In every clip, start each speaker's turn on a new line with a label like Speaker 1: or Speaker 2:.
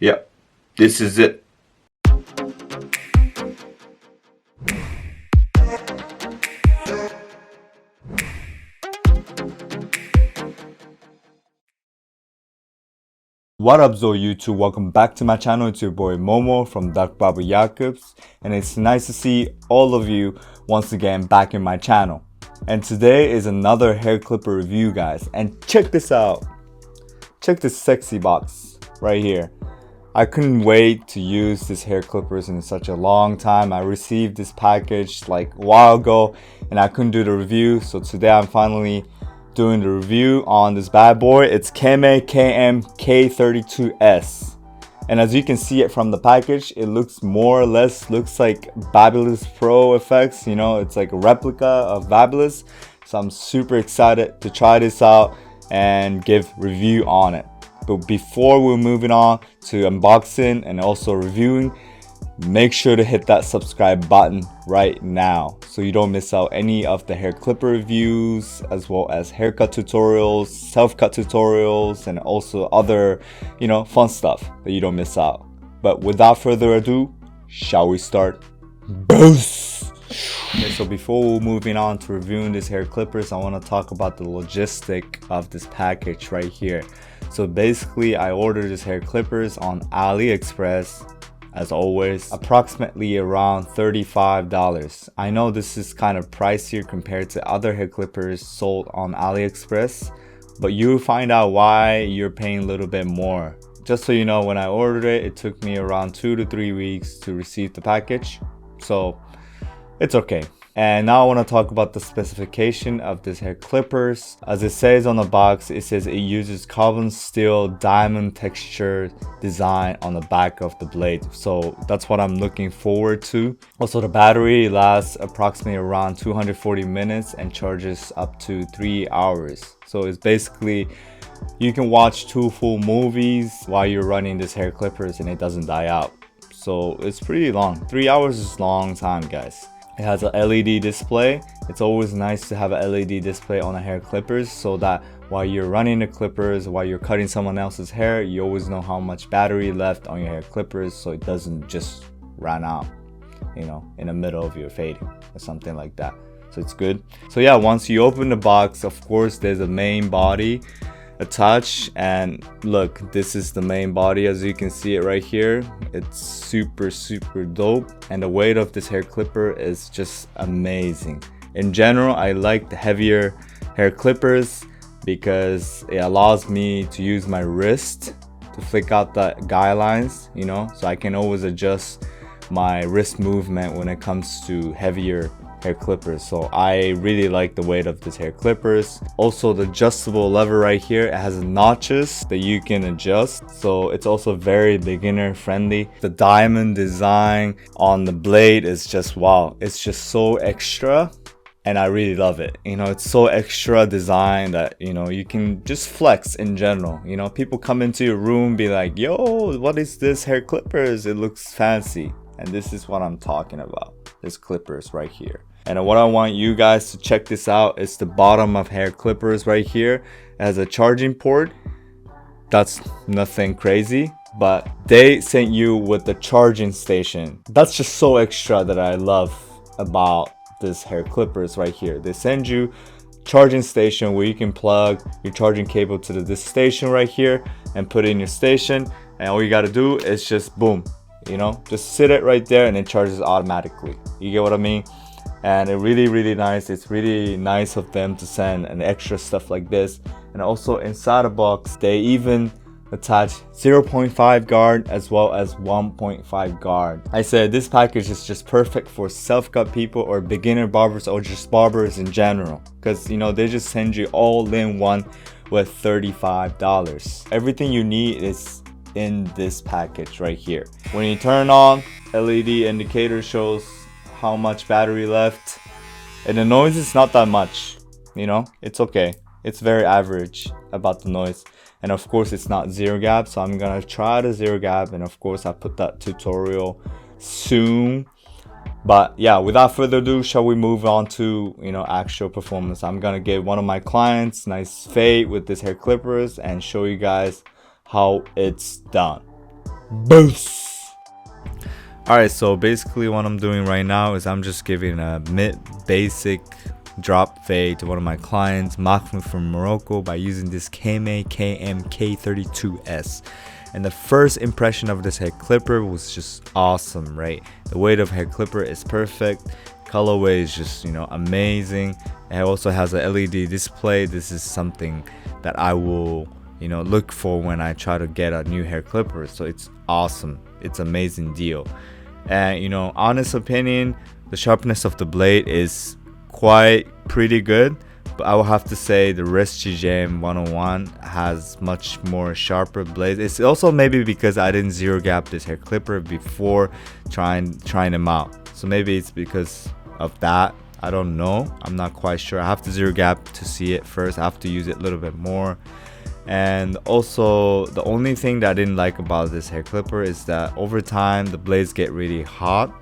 Speaker 1: Yep, this is it. What up, Zo YouTube? Welcome back to my channel. It's your boy Momo from Andis BaByliss, and it's nice to see all of you once again back in my channel. And today is another hair clipper review, guys. And check this out. Check this sexy box right here. I couldn't wait to use this hair clippers in such a long time. I received this package like a while ago and I couldn't do the review, so today I'm finally doing the review on this bad boy. It's Kemei KM-K32S, and as you can see it from the package, it looks more or less like BaByliss PRO Fx. You know, it's like a replica of BaByliss. So I'm super excited to try this out and give review on it. But before we're moving on to unboxing and also reviewing, make sure to hit that subscribe button right now so you don't miss out any of the hair clipper reviews, as well as haircut tutorials, self-cut tutorials, and also other, fun stuff that you don't miss out. But without further ado, shall we start? Boost! Okay, so before we're moving on to reviewing these hair clippers, I want to talk about the logistic of this package right here. So basically, I ordered these hair clippers on AliExpress. As always, approximately around $35. I know this is kind of pricier compared to other hair clippers sold on AliExpress, but you'll find out why you're paying a little bit more. Just so you know, when I ordered it, it took me around 2 to 3 weeks to receive the package, so it's okay. And now I want to talk about the specification of this hair clippers. As it says on the box, it says it uses carbon steel diamond texture design on the back of the blade. So that's what I'm looking forward to. Also, the battery lasts approximately around 240 minutes and charges up to 3 hours. So it's basically, you can watch 2 full movies while you're running this hair clippers and it doesn't die out. So it's pretty long. 3 hours is a long time, guys. It has a LED display. It's always nice to have a LED display on the hair clippers so that while you're running the clippers, while you're cutting someone else's hair, you always know how much battery left on your hair clippers so it doesn't just run out, in the middle of your fading or something like that. So it's good. So yeah, once you open the box, of course, there's a main body attached, and look, this is the main body. As you can see it right here, it's super dope, and the weight of this hair clipper is just amazing. In general, I like the heavier hair clippers because it allows me to use my wrist to flick out the guidelines, so I can always adjust my wrist movement when it comes to heavier hair clippers. So I really like the weight of this hair clippers. Also, the adjustable lever right here, it has notches that you can adjust, so it's also very beginner friendly. The diamond design on the blade is just wow. It's just so extra and I really love it. It's so extra design that you can just flex in general. People come into your room, be like, yo, what is this hair clippers? It looks fancy. And this is what I'm talking about, this clippers right here. And what I want you guys to check this out is the bottom of hair clippers right here. It has a charging port. That's nothing crazy, but they sent you with the charging station. That's just so extra that I love about this hair clippers right here. They send you charging station where you can plug your charging cable to this station right here and put it in your station, and all you got to do is just boom, just sit it right there and it charges automatically. You get what I mean? And it really nice. It's really nice of them to send an extra stuff like this. And also inside the box, they even attach 0.5 guard as well as 1.5 guard. I said this package is just perfect for self-cut people or beginner barbers or just barbers in general, because they just send you all in one with $35. Everything you need is in this package right here. When you turn on, LED indicator shows how much battery left, and the noise is not that much. It's okay. It's very average about the noise. And of course, it's not zero gap, so I'm gonna try the zero gap, and of course I put that tutorial soon. But yeah, without further ado, shall we move on to actual performance. I'm gonna give one of my clients nice fade with this hair clippers and show you guys how it's done. Boost. Alright, so basically what I'm doing right now is I'm just giving a basic drop fade to one of my clients, Mahmoud from Morocco, by using this Kemei KM-K32S. And the first impression of this hair clipper was just awesome, right? The weight of hair clipper is perfect. Colorway is just, amazing. It also has a LED display. This is something that I will, look for when I try to get a new hair clipper. So it's awesome. It's amazing deal. And honest opinion, the sharpness of the blade is quite pretty good, but I will have to say the Rescue Jam 101 has much more sharper blades. It's also maybe because I didn't zero gap this hair clipper before trying them out, so maybe it's because of that. I don't know, I'm not quite sure. I have to zero gap to see it first. I have to use it a little bit more. And also, the only thing that I didn't like about this hair clipper is that over time the blades get really hot.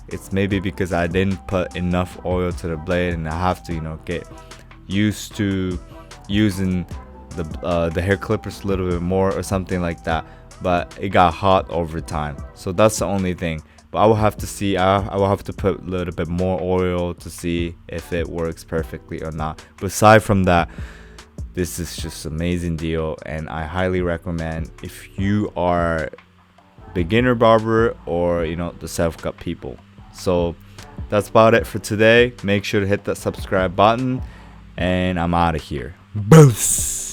Speaker 1: It's maybe because I didn't put enough oil to the blade, and I have to get used to using the hair clippers a little bit more or something like that. But it got hot over time, so that's the only thing. But I will have to see. I will have to put a little bit more oil to see if it works perfectly or not. But aside from that, this is just an amazing deal, and I highly recommend if you are beginner barber or the self-cut people. So that's about it for today. Make sure to hit that subscribe button, and I'm out of here. Boost.